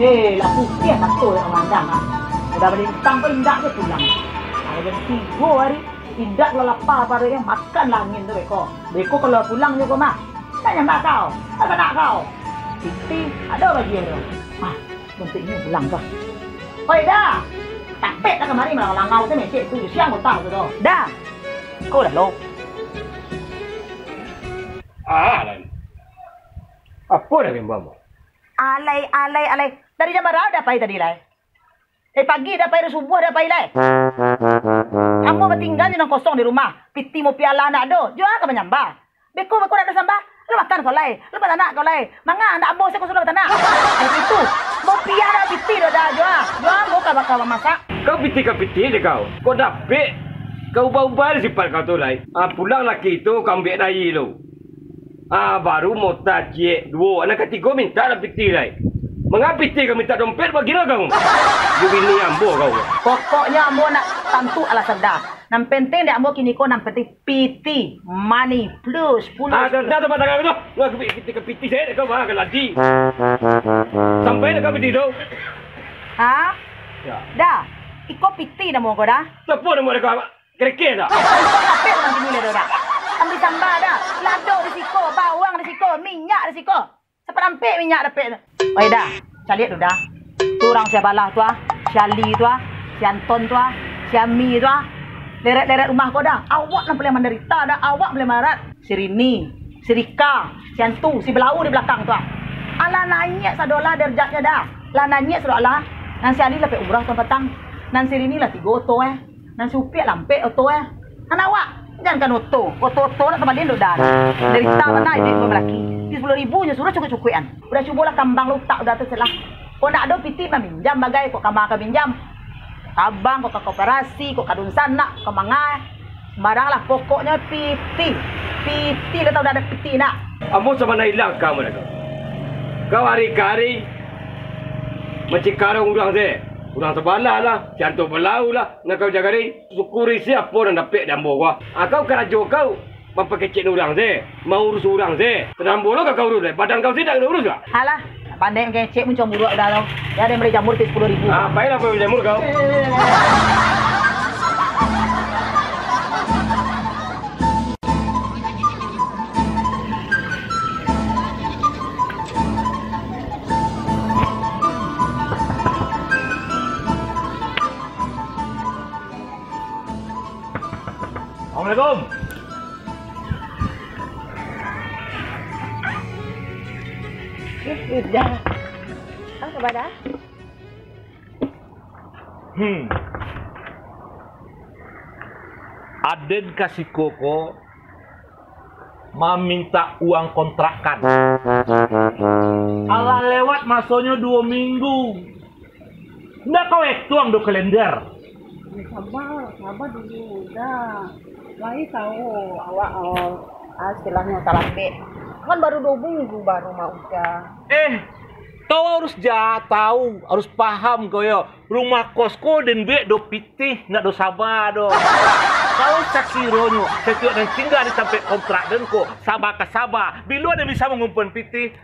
Lah putih tak tahu yang mandang ah. Udah berintang pun indak dia pulang. Ada jam 3 hari, tidak lapar pada yang makan langit tu beko. Beko kalau pulang juga mah. Tak nyambak kau. Apa nak kau? Piti ada bagi dia. Ah, bentuknya pulang kah. Oi dah. Tak pet dah kemari malah langau tu mecek tu siang kau tahu tu. Dah. Kau dah lo. Lan. Apa dah bimbang? Alay. Dari jam berapa dah pai tadi lai? Pagi dah pai subuh dah pai lai. Kamu bertinggal di kosong di rumah. Piti mau piala anak do. Jual ke menyambah. Beko nak ada sambah. Lu makan kau lai. Lu makan anak kau lai. Manga anak bos aku sudah makan anak. Itu. Mau piala piti dah jual. Jual mau bakal masak. Kau piti je kau. Kau dapet. Kau ubah-ubah sifat kau tu lai. Pulang laki tu kau ambil dayi lu. Baru mau tajik dua. Anak ketiga minta lah piti lai. Mengapa piti kau minta dompet bagilah kau? Dia bini ambo kau. Pokoknya ambo nak tentu alasan dah. Yang penting dia ambo kini kau yang penting piti. Money plus. Dah tempat tangan kau tu. Nggak piti saya kau malah lagi. Sampai dah kau piti tu. Ya. Dah. Iko piti dah mau kau dah. Siapa dah mau kau? Kerikir dah. Apa yang nanti nilai dah? Ambil sambal dah. Lado di siko, bawang di siko, minyak di siko. Seperampe minyak dapat. Oi dah. Cari tu dah. Tu orang si Balah tu si Ali tu si Anton tu si Ami tu Leret-leret rumah kau dah. Awak nak boleh menderita dah. Awak boleh marat. Si Rini, si Rika, si Antu, si Belau di belakang tu Alah nanya sadola derjatnya dah. Lah nanya sadola. Nan si Ali lepas umrah tuan petang. Nan si Rini lah 3 oto Nan si Upiak lampe oto Anak awak jangan kan oto nak kembali duduk dah. Derita mana duit berlaki. 10,000 je suruh cukup-cukupan. Udah cubalah kambang lu tak udah terselah. Kau nak ada piti meminjam bagai kau kamar ke pinjam. Abang kau ke koperasi, kau kadun sana, kau mangai. Sembarang lah pokoknya piti. Piti lah tahu dah ada piti nak. Ambo sama nak hilang kamu dah. Kau hari-hari mencikarang orang saya. Orang sebalah lah, cantik belau lah. Nak kau jaga ni, syukuri siapa yang dapat dambo kau. Kau kerajo kau. Mempekecik orang saya. Mau urus orang saya. Terdambo lah kau urus. Badan kau tidak urus tak? Alah, pandai kecik pun cuma buruk dah tau. Ya dia beri jamur 10,000. Baiklah kau jamur kau. Assalamualaikum. Sudah. Apa dah? Aden kasih koko meminta uang kontrakan. Alah lewat masanya 2 minggu. Nggak kau tuang do kalender. Sabar dulu dah. Lagi tahu awak istilahnya talabek. Kan baru 2 minggu baru mau udah. Kau harus tahu, harus paham kau ya. Rumah kosku dan duit do pitih, nggak do sabar do. Kalau sakironyo, setiap dan tinggal di sampai kontrak dan kau sabar ke sabar. Bila ada bisa mengumpulkan pitih,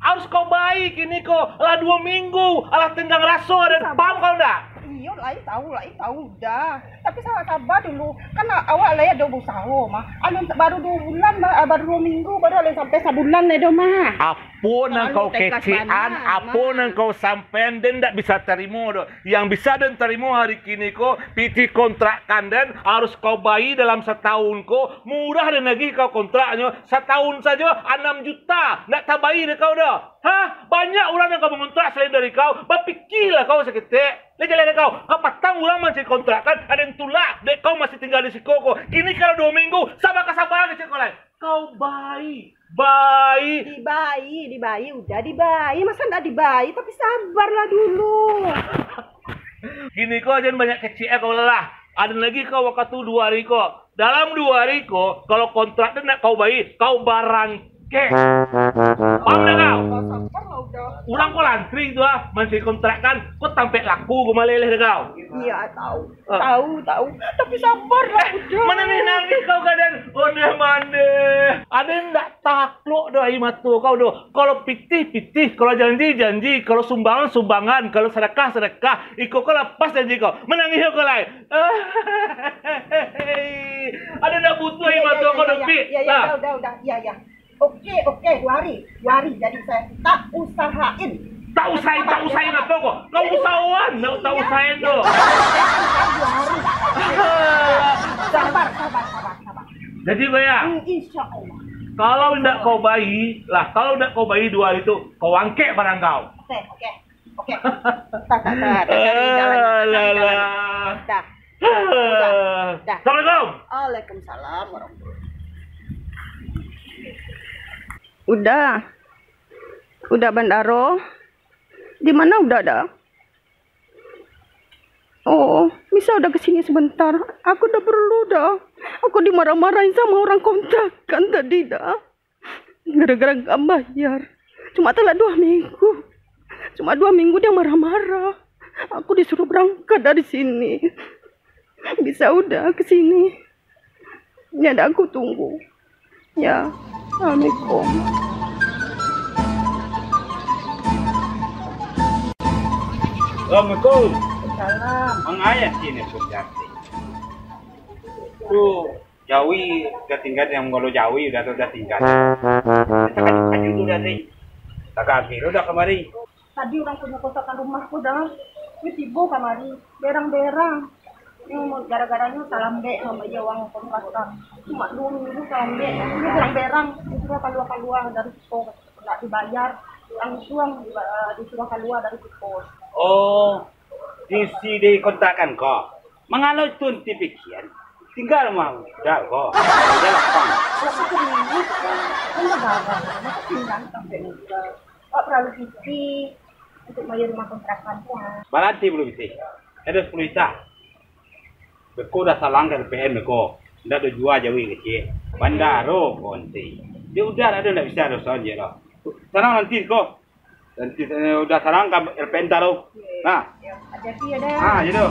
harus kau baik ini kau. Alah 2 minggu, alah tenggang rasa dan paham kau dah. Iya, lai tahu dah. Tapi sabar dulu. Kan awak lah ya do usaha mah. Baru 2 bulan, baru 2 minggu, baru ada sampai sebulan le do mah. Apa nang kau kecean, apa nang kau sampean dan tak bisa terima do. Yang bisa dan terima hari kini kau piti kontrakkan dan harus kau bayar dalam setahun kau. Murah dan lagi kau kontraknya setahun saja 6 juta. Nak tak bayar kau dah. Banyak orang yang kau mengontrak selain dari kau. Berfikirlah kau seketik. Lihat kau petang orang masih kontrakkan, ada yang tulak, dek kau masih tinggal di Sikoko. Kini kalau 2 minggu, sabar kecil kau lain. Kau bayi. Dibayi, Udah dibayi, masa enggak dibayi, tapi sabarlah dulu. Kini kau jangan banyak kecil kau lelah. Ada lagi kau waktu 2 hari kau. Dalam 2 hari kau, kalau kontrak nak kau bayi, kau barang wangke. Paham dah kau? Sabar lah udah. Orang kau lantri tu masih kontrakkan, kau tampil laku kau maleleh dah kau. Iya tahu. Tahu. Tapi sabar lah udah. Mana nih nangis kau kadang? Udah mana? Ada yang tak takluk dah air mata kau dah. Kalau pitih, kalau janji, kalau sumbangan, kalau sedekah. Ikut kau lepas janji kau. Menangis kau lain. Ada nak butuh air mata kau dah pit. Ya, udah. Ya. Oke, 2 hari. Jadi saya tak usahain. Tak usahain apa kau? Kau usahawan, tak usahain tu. Sabar. Jadi bayar. Insya Allah. Kalau tidak kau bayi, 2 hari itu kau wangkek barang kau. Oke. Tak. Jalan. Dah. Assalamualaikum. Waalaikumsalam warahmatullahi. Udah Bandaro. Di mana udah ada? Oh, bisa udah kesini sebentar. Aku udah perlu dah. Aku dimarah-marahin sama orang kontrakan tadi dah. Gara-gara gak bayar. Cuma telat 2 minggu. Cuma 2 minggu dia marah-marah. Aku disuruh berangkat dari sini. Bisa udah kesini. Ya ada aku tunggu. Ya. Assalamualaikum. Assalamualaikum. Salam. Mang ayah sini berjati. Tu Jawi udah tinggal yang kalau Jawi udah tinggal. Kaju udah sih. Tak biru udah kemari. Tadi orang punya kontrakan rumahku dah. Ini sibuk kamari. Berang-berang. Ini gara-garanya salam dek sama dia uang kontrakan. Cuma 2 minggu salam dek. Ini berang-berang. Disuruh keluar dari sekolah. Nggak dibayar. Langsung disuruh keluar dari sekolah. Oh, di kontrakan kok. Mengalau tun tipikian. Tinggal mau dah kok. Dah lapang. Kalau aku minggu kan enggak bawa. Masa tinggal sampai juga. Perlu cuci untuk bayar rumah kontrakan kan. Baranti belum bisa. Ada 10 juta. Beko dah salang ke LPN beko. Dah tu jual Jawi kecil. Bandaro konti. Dia udah ada nak bisa dosa je lah. Sarang nanti kok. Nanti udah sarang ke LPN taruh. Nah. Hati-hati ya dah. Gitu.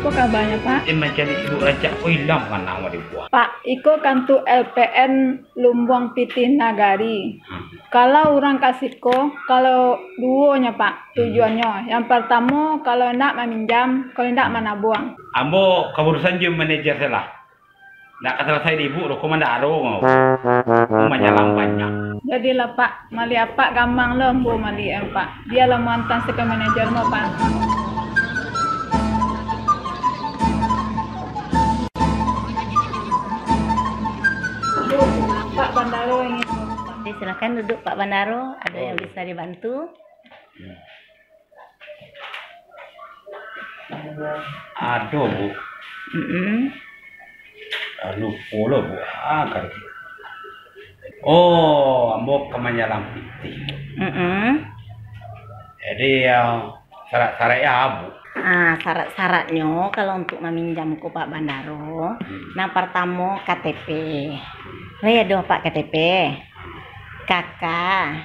Apa kabarnya Pak? Macam ibu racak ko hilang kan nama dia buat. Pak, iko kantu LPN Lumbuang Pitih Nagari. Kalau orang kasihko, kalau duonya Pak, tujuannya. Yang pertama, kalau nak meminjam, kalau nak menabung. Ambo keburusan je manajer salah. Nak selesai di ibu roko mandaro ngau. Menyalang banyak. Jadilah Pak, mali apa gampang lembu mali Pak. Dia lah mantan seka manajer mo Pak. Pak Bandaro ingin. Jadi silakan duduk Pak Bandaro, ada yang bisa dibantu. Aduh bu, lupa Bu. Kan. Oh, ambo kemanyalang pitih. Jadi syarat-syaratnya Bu. Syarat-syaratnya kalau untuk meminjam ke Pak Bandaro, nah pertama KTP. Redo Pak KTP. Kakak.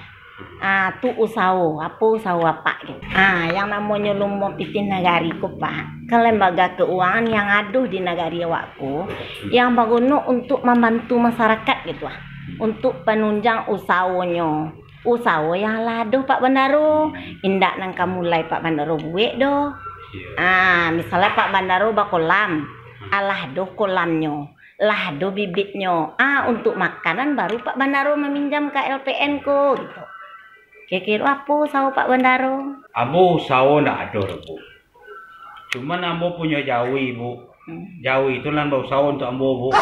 Tu usaha, apa gitu. Yang namanya Lumbuang Pitih Nagari ku Pak, ke lembaga keuangan yang ada di negari awakku, yang berguna untuk membantu masyarakat gitu untuk penunjang usahanya. Usaha yang lado Pak Bandaro, indak nang mulai Pak Bandaro buat do. Misalnya Pak Bandaro bakolam, alah do kolamnya, lah do bibitnya. Untuk makanan baru Pak Bandaro meminjam ke LPN ko gitu. Kira-kira apa sawo Pak Bandaro? Ambo sawo ndak ada Bu. Cuman ambo punya Jawi Bu. Jawi itu lan bau sawo untuk ambo Bu.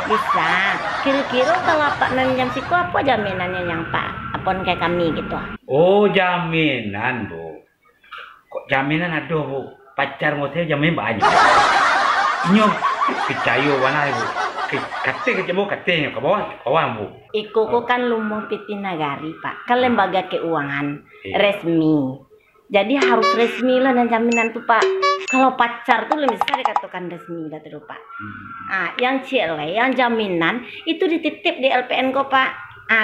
Bisa. Kira-kira kalau Pak meminjam siku apa jaminannya yang Pak? Apon kayak kami gitu. Oh jaminan Bu. Kok jaminan ada bu? Pacar motel jamin banyak. Inyo percaya mana bu? Kate kecebo katanya ke bawah bu. Iko ko kan Lumbung Piti Nagari, Pak. Kan lembaga keuangan resmi. Jadi harus resmi lah dan jaminan tuh, Pak. Kalau pacar tuh lebih bisa dikatakan resmi lah tuh, Pak. Yang cile, yang jaminan itu dititip di LPN ko, Pak.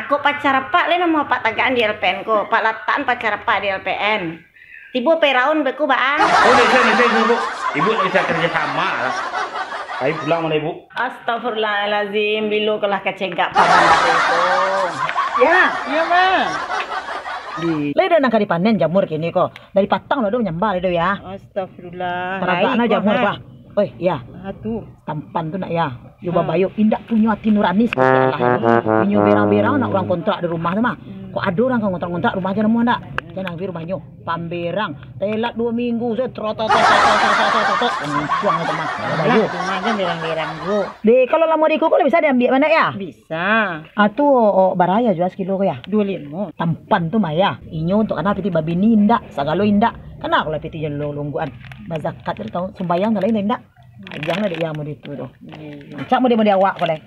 Kok pacar Pak, le nama Pak tagaan di LPN ko. Pak lataan pacar Pak di LPN. Tiba peraun beku, Pak. Oh, bisa bu. Ibu bisa kerja sama lah. Ayo pulang mana ibu? Astagfirullahalazim, bilu kelah kecegak Pak Bandar itu. Ya, iya mah. Le dah nak dipanen jamur kini kok. Dari patang lo nyambal itu ya. Astagfirullah. Teraga jamur Pak. Oi, ya. Tuh. Tampan tu nak ya. Coba bayu indak punya hati nurani seperti Allah. Inyo berang-berang nak orang kontrak di rumah tu mah. Kok ada orang kan kontrak rumah aja nemu ndak? Jangan nang rumahnya pamberang. Telat 2 minggu saya trotot. Buang itu mah. Bayu. Rumahnya berang-berang bu. Deh, kalau lama diko kok bisa diambil mana ya? Bisa. Atuh baraya jual sekilo ya. 25. Tampan tu mah ya. Inyo untuk anak piti babi ni indak, sagalo indak. Kena kalau piti jelo lungguan. Bazakat tu tahu sembayang tak lain indak. Jangan ada yang mau itu tu. Cak mau dia awak boleh.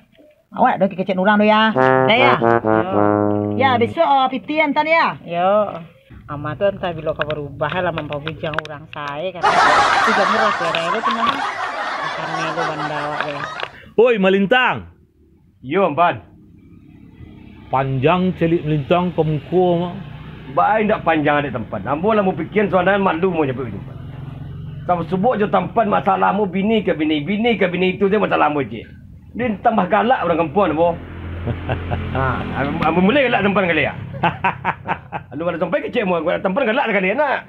Awak dah kecil orang tu ya. Dah ya. Ya besok piti antan ya. Yo. Ama tu entah bila kau berubah lah mempabujang orang saya kan. Sudah murah kira itu teman. Karena itu bandawa ya. Oi Malintang. Yo Ampan. Panjang celik Malintang ke muka. Baik tak panjang ada tempat. Ambo lah mau fikir soalan malu mau nyebut itu. Kamu sebut je tampan masalahmu bini ke bini itu je masalahmu je. Dia tambah galak orang kampung ambo. Ambo mulai galak tampan kali ya. Lu ada sampai kecil mu, gua tampan galak kali nak.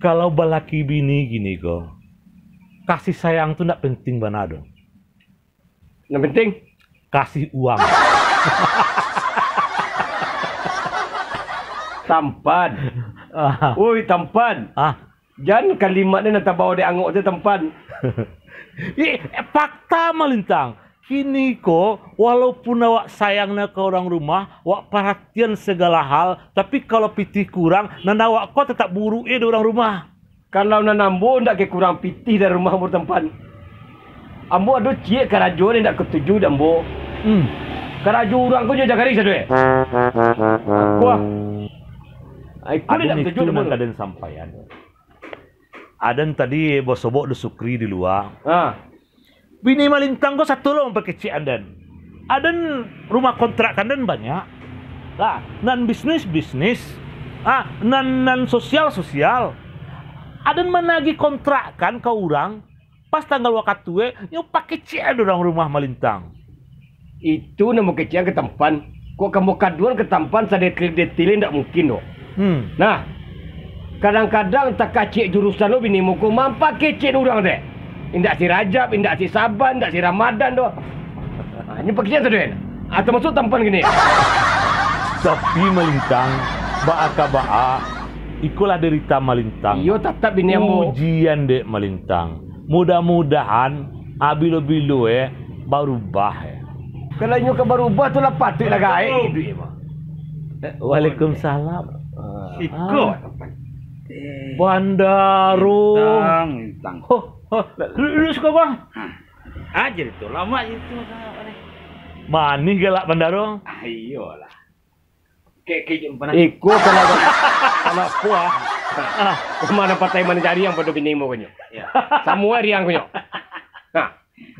Kalau balaki bini gini kok. Kasih sayang tu nak penting banado. Yang penting kasih uang. tampan. Oi tampan. Jangan kalimat ni nak bawa dia angok je tampan. Fakta Malintang. Kini ko, walaupun awak sayangnya ke orang rumah, awak perhatian segala hal, tapi kalau pitih kurang, nanda awak kau tetap buru di orang rumah. Kalau nanambo ndak ke kurang pitih dari rumah ambo tampan. Ambo ada cie karajo ni ndak ketuju dambo. Karajo orang ko je jagari sadu. Kuah. Ai ko Ada ndak itu ketuju nang kaden sampaian. Adan tadi bosobok de sukri di luar. Bini Malintang kau satu loh pakai cik Adan. Adan rumah kontrak Adan banyak. Lah, nan bisnis. Nan sosial. Adan menagih kontrak kan ke orang. Pas tanggal waktu nyo pakai cik ada orang rumah Malintang. Itu nama kecil ke tampan. Kok kamu kaduan ke tampan sadar detailin ndak mungkin loh. Nah, kadang-kadang tak kacik jurusan lo bini muku mampak kecil orang deh. Indak si Rajab, indak si Saban, indak si Ramadan doh. Ini pekerjaan tu deh. Atau masuk tampan gini. Tapi Malintang, ba'a ikulah derita Malintang. Iyo tetap bini ambo. Ujian dek Malintang. Mudah-mudahan abilo-bilo berubah ya. Kalau nyo ke berubah tu lah patutlah gaib. Waalaikumsalam. Ikut. Bandaro. Lintang. Lu suka bang? Aja itu lama itu. Manis galak Bandaro. Iyalah. Kayak pernah. Ikut kalau puah. Kemana partai mana cari yang pada bini mu kunyo? Semua riang kunyo.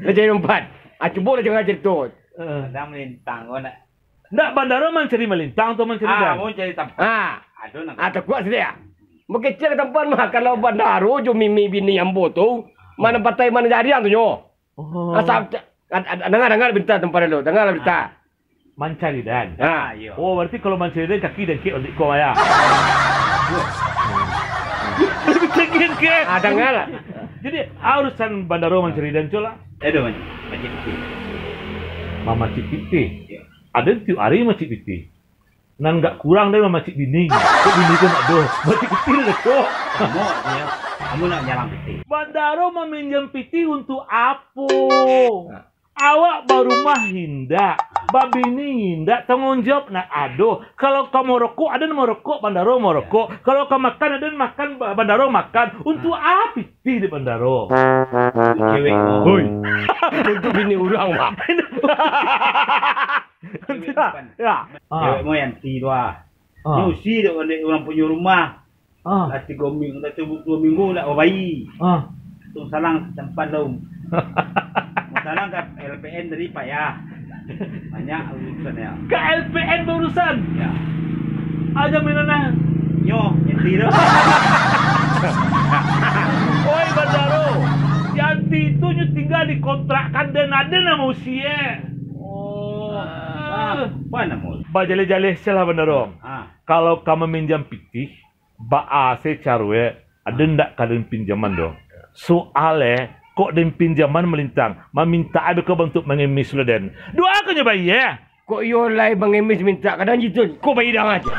Jadi empat. Coba jangan cerita. Ada Melintang kau nak. Ndak Bandaro mencari Melintang atau mencari Dan? Mau cari tempat. Aduh nak. Atau kuat sedia. Mengecil tempat mah kalau Bandaro jo mimi bini ambo tu. Mana partai mana cari yang tu nyo. Asal dengar berita tempat dulu. Dengar berita. Mencari Dan. Iya. Oh berarti kalau mencari Dan kaki dan kek untuk kau ya. Lebih tinggi kek. Dengar. Jadi urusan Bandaro mencari Dan cola. Aduh macam itu. Mama Cipiti. Ada tiap hari Mama Cipiti. Nan enggak kurang dari Mama Cipini. Kok bini kau nak doh? Mama Cipiti dah kok. Kamu nak jalan piti. Bandaro meminjam piti untuk apa? Awak baru mah hindak. babi ni ndak tanggung jawab nak aduh. Kalau kau mau rokok, ada mau rokok, bandaro mau rokok. Kalau kau makan, ada makan, bandaro makan. Untuk apa piti di bandaro? Cewek mo. Hoi. Untuk bini orang, Mak. Ya. Cewek mo yang tiwa. Nyusi dia orang punya rumah. Dah 3 minggu, dah 2 minggu lah bayi. Tung salang tempat daun. Salang ke LPN dari payah. Banyak urusannya. Ke LPN berurusan. Ya. Aja minana. Nyo, yang tidak. Oi bandaro. Yanti itu nyu tinggal dikontrakkan dan ada nama usia. Oh. Apa nama? Bajale-jale salah bandaro. Kalau kamu minjam pitih, baase carwe ada ndak kalian pinjaman dong. Soalnya kok den pinjaman melintang, meminta ada kau bentuk mengemis lo den. Doa aku nyoba ya. Kok yo lai mengemis minta kadang gitu. Kau bayi dah aja.